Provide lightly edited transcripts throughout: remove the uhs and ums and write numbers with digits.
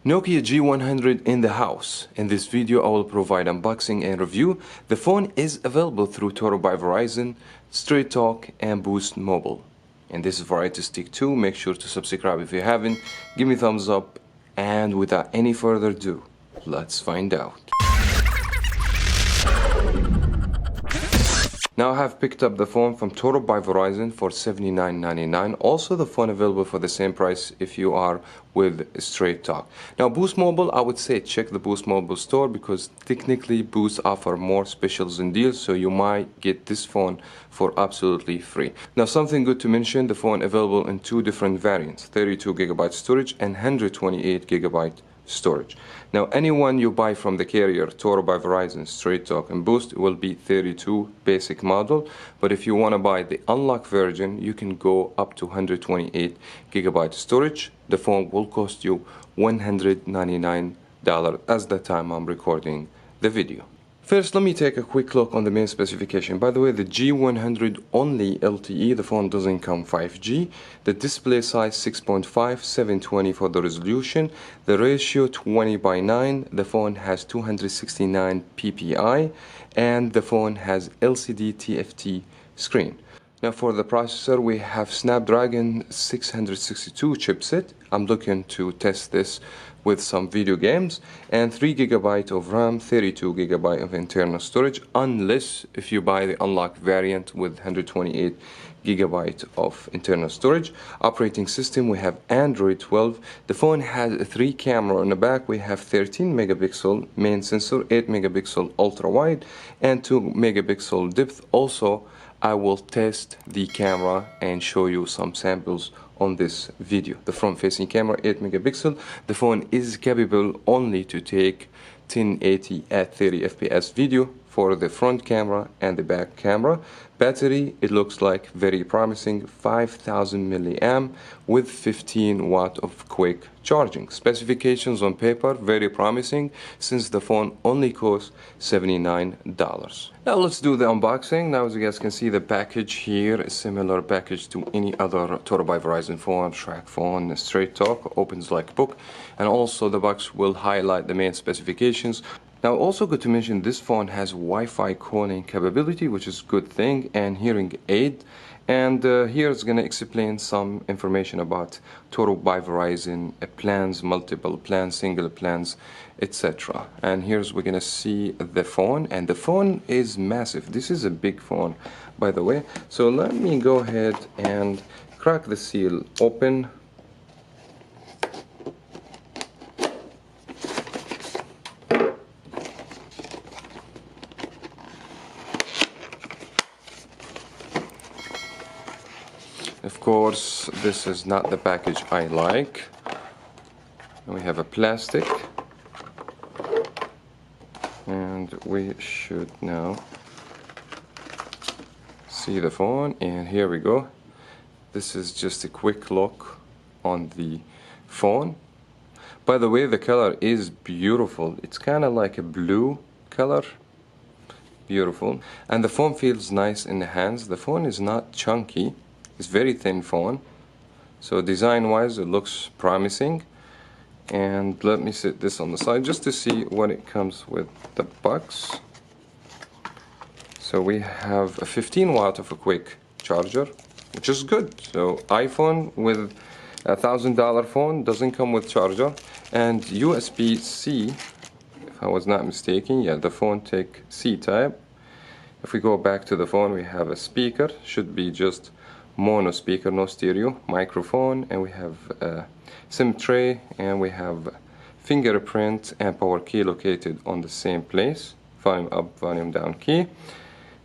Nokia G100 in the house. In this video I will provide unboxing and review. The phone is available through Toro by Verizon, Straight Talk and Boost Mobile. And this is Variety Stick 2. Make sure to subscribe if you haven't. Give me a thumbs up, and without any further ado, let's find out. Now I have picked up the phone from Toro by Verizon for $79.99. Also the phone available for the same price if you are with Straight Talk. Now Boost Mobile, I would say check the Boost Mobile store because technically Boost offer more specials and deals, so you might get this phone for absolutely free. Now something good to mention, the phone available in two different variants, 32GB storage and 128GB storage. Now anyone you buy from the carrier Toro by Verizon, Straight Talk and Boost will be 32 basic model, but if you want to buy the unlocked version you can go up to 128GB storage. The phone will cost you $199 as the time I'm recording the video. First, let me take a quick look on the main specification. By the way, the G100 only LTE, the phone doesn't come 5G. The display size 6.5, 720 for the resolution. The ratio 20:9. The phone has 269 ppi and the phone has LCD TFT screen. Now for the processor we have Snapdragon 662 chipset. I'm looking to test this with some video games, and 3GB of RAM, 32GB of internal storage, unless if you buy the unlocked variant with 128GB of internal storage. Operating system, we have Android 12. The phone has 3 cameras on the back. We have 13MP main sensor, 8MP ultra wide, and 2MP depth. Also I will test the camera and show you some samples on this video. The front facing camera 8MP. The phone is capable only to take 1080 at 30fps video for the front camera and the back camera. Battery, it looks like very promising, 5000 milliamp with 15 watt of quick charging. Specifications on paper, very promising since the phone only costs $79. Now let's do the unboxing. Now as you guys can see, the package here is similar package to any other Toro by Verizon phone, track phone, Straight Talk, opens like a book, and also the box will highlight the main specifications. Now also good to mention, this phone has Wi-Fi calling capability, which is a good thing, and hearing aid. And here it's going to explain some information about Toro by Verizon plans, multiple plans, single plans, etc. And here's we're going to see the phone, and the phone is massive. This is a big phone, by the way. So let me go ahead and crack the seal open. Of course, this is not the package I like. We have a plastic, and we should now see the phone, and here we go. This is just a quick look on the phone. By the way, the color is beautiful. It's kind of like a blue color. Beautiful. And the phone feels nice in the hands. The phone is not chunky. It's very thin phone, so design wise it looks promising. And let me set this on the side just to see what it comes with the box. So we have a 15 watt of a quick charger, which is good. So iPhone with $1,000 phone doesn't come with charger. And USB-C, if I was not mistaken, yeah, the phone take C type. If we go back to the phone, we have a speaker, should be just mono speaker, no stereo, microphone, and we have a SIM tray, and we have fingerprint and power key located on the same place, volume up, volume down key,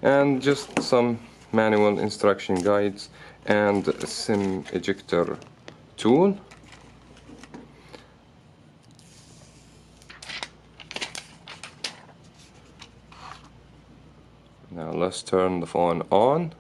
and just some manual instruction guides and SIM ejector tool. Now let's turn the phone on.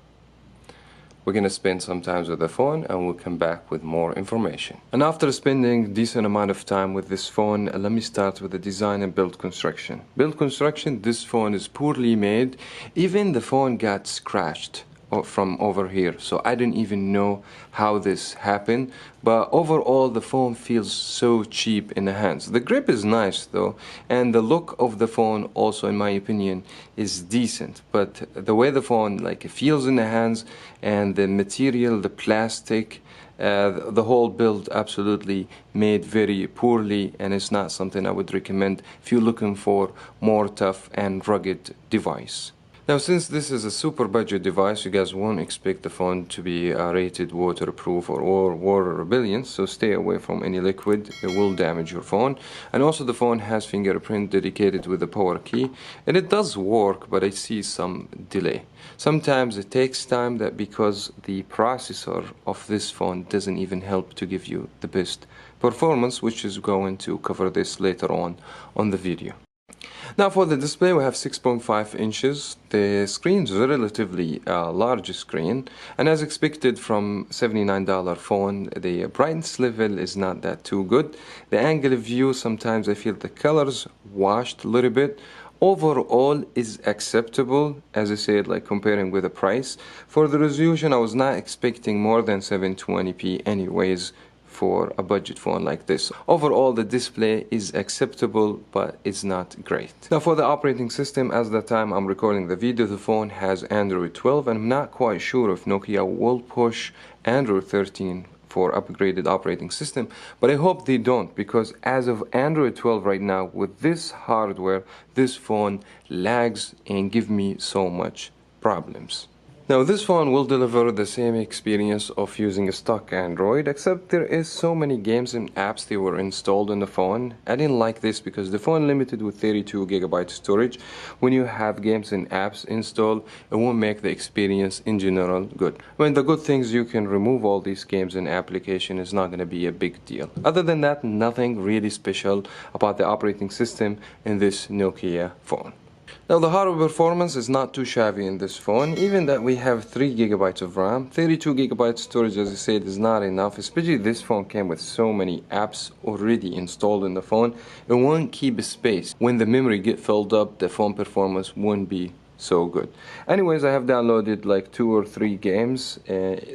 We're going to spend some time with the phone and we'll come back with more information. And after spending a decent amount of time with this phone, let me start with the design and build construction. Build construction, this phone is poorly made. Even the phone got scratched from over here, so I didn't even know how this happened. But overall the phone feels so cheap in the hands. The grip is nice though, and the look of the phone also, in my opinion, is decent, but the way the phone like it feels in the hands, and the material, the plastic, the whole build absolutely made very poorly, and it's not something I would recommend if you're looking for more tough and rugged device. Now, since this is a super budget device, you guys won't expect the phone to be rated waterproof or water repellent, so stay away from any liquid. It will damage your phone. And also the phone has fingerprint dedicated with the power key, and it does work, but I see some delay. Sometimes it takes time, that because the processor of this phone doesn't even help to give you the best performance, which is going to cover this later on the video. Now for the display, we have 6.5 inches. The screen is a relatively large screen, and as expected from $79 phone, the brightness level is not that too good. The angle of view, sometimes I feel the colors washed a little bit. Overall is acceptable, as I said, like comparing with the price. For the resolution, I was not expecting more than 720p anyways for a budget phone like this. Overall, the display is acceptable, but it's not great. Now for the operating system, as the time I'm recording the video, the phone has Android 12, and I'm not quite sure if Nokia will push Android 13 for upgraded operating system, but I hope they don't, because as of Android 12 right now, with this hardware, this phone lags and give me so much problems. Now this phone will deliver the same experience of using a stock Android, except there is so many games and apps that were installed on the phone. I didn't like this because the phone limited with 32GB storage. When you have games and apps installed, it won't make the experience in general good. When the good things, you can remove all these games and application, is not going to be a big deal. Other than that, nothing really special about the operating system in this Nokia phone. Now the hardware performance is not too shabby in this phone, even that we have 3GB of RAM. 32GB storage, as I said, is not enough, especially this phone came with so many apps already installed in the phone. It won't keep space. When the memory get filled up, the phone performance won't be so good. Anyways, I have downloaded like 2 or 3 games,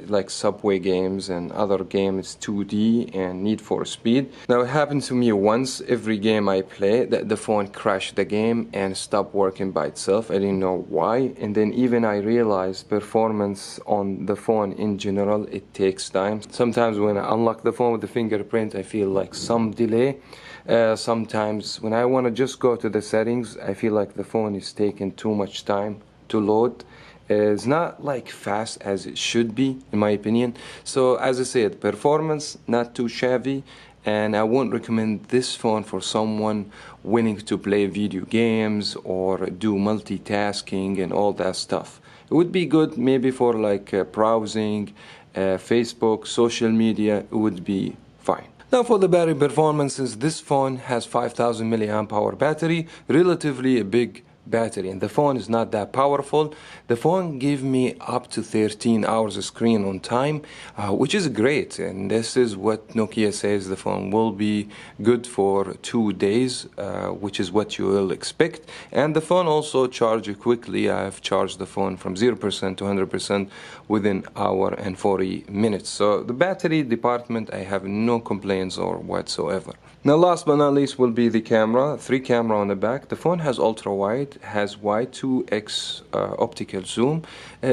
like Subway games and other games, 2D and Need for Speed. Now it happened to me once, every game I play, that the phone crashed the game and stopped working by itself. I didn't know why, and then even I realized performance on the phone in general, it takes time. Sometimes when I unlock the phone with the fingerprint, I feel like some delay. Sometimes when I want to just go to the settings, I feel like the phone is taking too much time to load. It's not like fast as it should be, in my opinion. So as I said, performance not too shabby, and I won't recommend this phone for someone willing to play video games or do multitasking and all that stuff. It would be good maybe for like browsing, Facebook, social media. It would be fine. Now for the battery performances, this phone has 5000 mAh battery, relatively a big battery, and the phone is not that powerful. The phone gave me up to 13 hours of screen on time, which is great, and this is what Nokia says the phone will be good for 2 days, which is what you will expect. And the phone also charges quickly. I have charged the phone from 0% to 100% within hour and 40 minutes. So the battery department, I have no complaints or whatsoever. Now last but not least will be the camera. 3 camera on the back. The phone has ultra wide, has wide 2x optical zoom,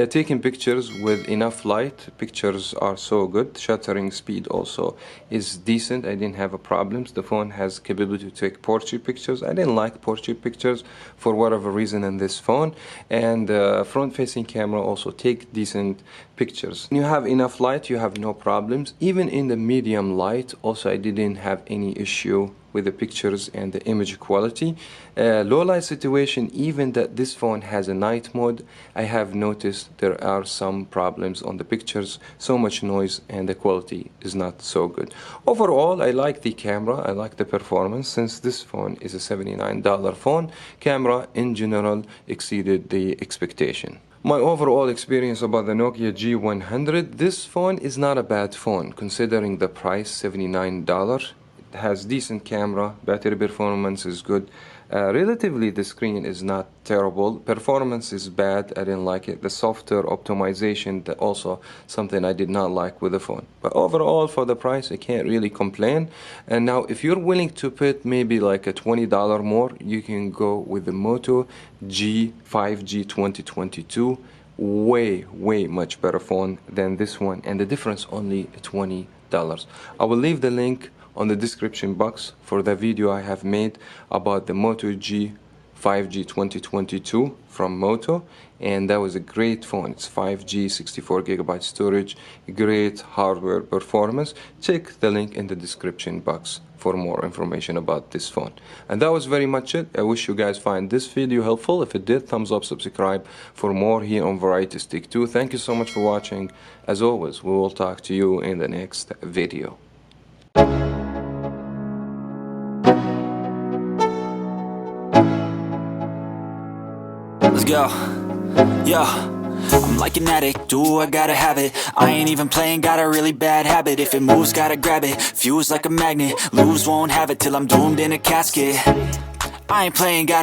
taking pictures with enough light. Pictures are so good. Shuttering speed also is decent. I didn't have a problems. The phone has capability to take portrait pictures. I didn't like portrait pictures for whatever reason in this phone, and front facing camera also take decent pictures. When you have enough light, you have no problems. Even in the medium light also, I didn't have any issue with the pictures and the image quality. Low light situation, even that this phone has a night mode, I have noticed there are some problems on the pictures, so much noise, and the quality is not so good. Overall, I like the camera, I like the performance. Since this phone is a $79 phone, camera in general exceeded the expectation. My overall experience about the Nokia G100, this phone is not a bad phone considering the price, $79. has decent camera, battery performance is good. Relatively, the screen is not terrible. Performance is bad. I didn't like it. The software optimization, also something I did not like with the phone. But overall, for the price, I can't really complain. And now, if you're willing to put maybe like a $20 more, you can go with the Moto G 5G 2022. Way much better phone than this one, and the difference only $20. I will leave the link on the description box for the video I have made about the Moto G 5G 2022 from Moto, and that was a great phone. It's 5G, 64GB storage, great hardware performance. Check the link in the description box for more information about this phone. And that was very much it. I wish you guys find this video helpful. If it did, thumbs up, subscribe for more here on Variety Stick 2. Thank you so much for watching. As always, we will talk to you in the next video. Let's go. Yo, I'm like an addict, do I gotta have it. I ain't even playing, got a really bad habit. If it moves, gotta grab it, fuse like a magnet. Lose, won't have it till I'm doomed in a casket. I ain't playing, gotta